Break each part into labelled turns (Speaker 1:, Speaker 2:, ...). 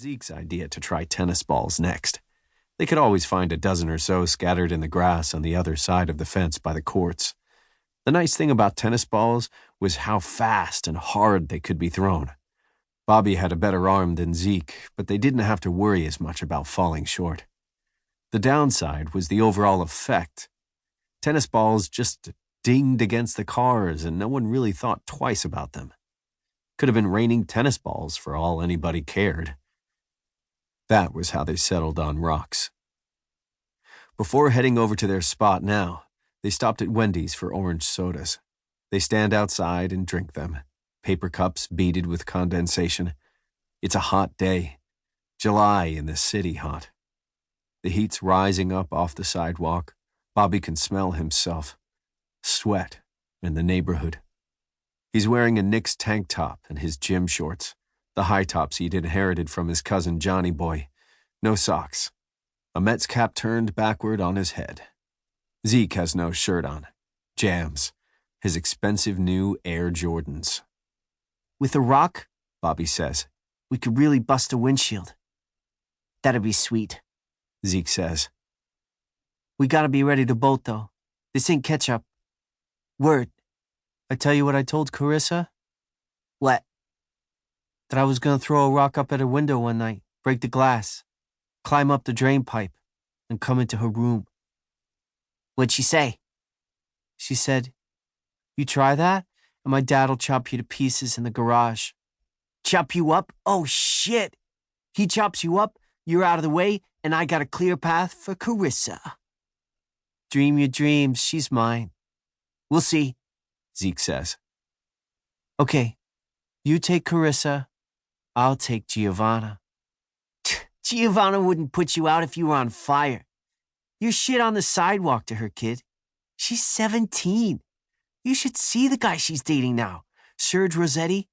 Speaker 1: Zeke's idea to try tennis balls next. They could always find a dozen or so scattered in the grass on the other side of the fence by the courts. The nice thing about tennis balls was how fast and hard they could be thrown. Bobby had a better arm than Zeke, but they didn't have to worry as much about falling short. The downside was the overall effect. Tennis balls just dinged against the cars, and no one really thought twice about them. Could have been raining tennis balls for all anybody cared. That was how they settled on rocks. Before heading over to their spot now, they stopped at Wendy's for orange sodas. They stand outside and drink them, paper cups beaded with condensation. It's a hot day. July in the city hot. The heat's rising up off the sidewalk. Bobby can smell himself. Sweat in the neighborhood. He's wearing a Knicks tank top and his gym shorts, the high tops he'd inherited from his cousin Johnny Boy. No socks. A Mets cap turned backward on his head. Zeke has no shirt on. Jams. His expensive new Air Jordans.
Speaker 2: With a rock, Bobby says, we could really bust a windshield. That'd be sweet,
Speaker 1: Zeke says.
Speaker 2: We gotta be ready to bolt, though. This ain't ketchup. Word. I tell you what I told Carissa?
Speaker 3: What?
Speaker 2: That I was gonna throw a rock up at her window one night, break the glass, climb up the drain pipe, and come into her room.
Speaker 3: What'd she say?
Speaker 2: She said, you try that, and my dad'll chop you to pieces in the garage.
Speaker 3: Chop you up? Oh, shit. He chops you up, you're out of the way, and I got a clear path for Carissa.
Speaker 2: Dream your dreams, she's mine.
Speaker 3: We'll see,
Speaker 1: Zeke says.
Speaker 2: Okay, you take Carissa, I'll take Giovanna.
Speaker 3: Giovanna wouldn't put you out if you were on fire. You're shit on the sidewalk to her, kid. She's 17. You should see the guy she's dating now. Serge Rossetti.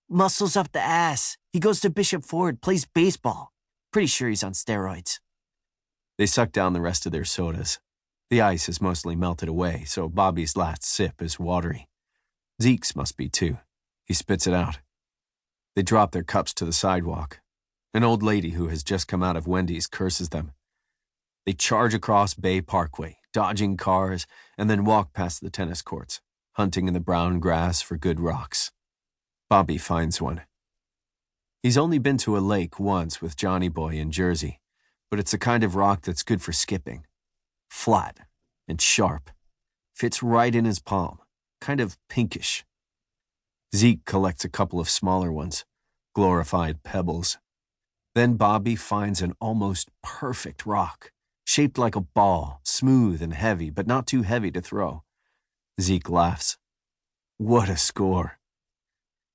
Speaker 3: Muscles up the ass. He goes to Bishop Ford, plays baseball. Pretty sure he's on steroids.
Speaker 1: They suck down the rest of their sodas. The ice has mostly melted away, so Bobby's last sip is watery. Zeke's must be too. He spits it out. They drop their cups to the sidewalk. An old lady who has just come out of Wendy's curses them. They charge across Belt Parkway, dodging cars, and then walk past the tennis courts, hunting in the brown grass for good rocks. Bobby finds one. He's only been to a lake once with Johnny Boy in Jersey, but it's the kind of rock that's good for skipping. Flat and sharp. Fits right in his palm, kind of pinkish. Zeke collects a couple of smaller ones, glorified pebbles. Then Bobby finds an almost perfect rock, shaped like a ball, smooth and heavy, but not too heavy to throw. Zeke laughs. What a score.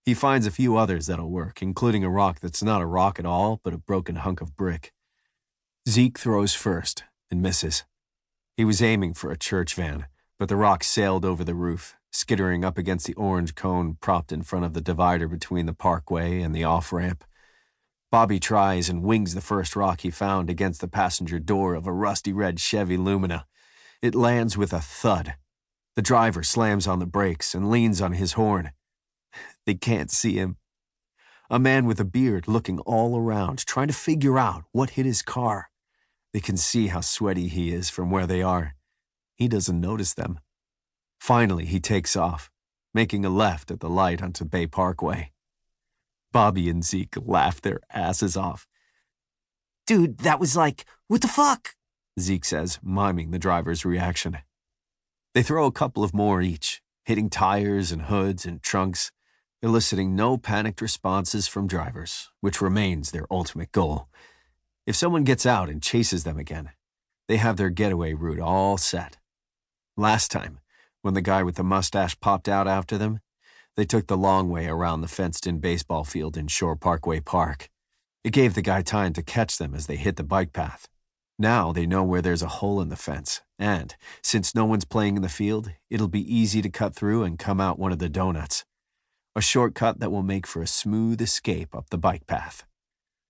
Speaker 1: He finds a few others that'll work, including a rock that's not a rock at all, but a broken hunk of brick. Zeke throws first and misses. He was aiming for a church van, but the rock sailed over the roof, skittering up against the orange cone propped in front of the divider between the parkway and the off-ramp. Bobby tries and wings the first rock he found against the passenger door of a rusty red Chevy Lumina. It lands with a thud. The driver slams on the brakes and leans on his horn. They can't see him. A man with a beard looking all around, trying to figure out what hit his car. They can see how sweaty he is from where they are. He doesn't notice them. Finally, he takes off, making a left at the light onto Belt Parkway. Bobby and Zeke laugh their asses off.
Speaker 3: Dude, that was like, what the fuck?
Speaker 1: Zeke says, miming the driver's reaction. They throw a couple of more each, hitting tires and hoods and trunks, eliciting no panicked responses from drivers, which remains their ultimate goal. If someone gets out and chases them again, they have their getaway route all set. Last time, when the guy with the mustache popped out after them, they took the long way around the fenced-in baseball field in Shore Parkway Park. It gave the guy time to catch them as they hit the bike path. Now they know where there's a hole in the fence, and, since no one's playing in the field, it'll be easy to cut through and come out one of the donuts. A shortcut that will make for a smooth escape up the bike path.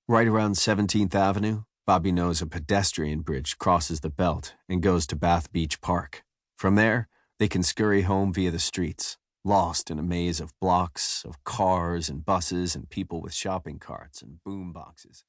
Speaker 1: Right around 17th Avenue, Bobby knows a pedestrian bridge crosses the belt and goes to Bath Beach Park. From there, they can scurry home via the streets, lost in a maze of blocks, of cars and buses and people with shopping carts and boom boxes.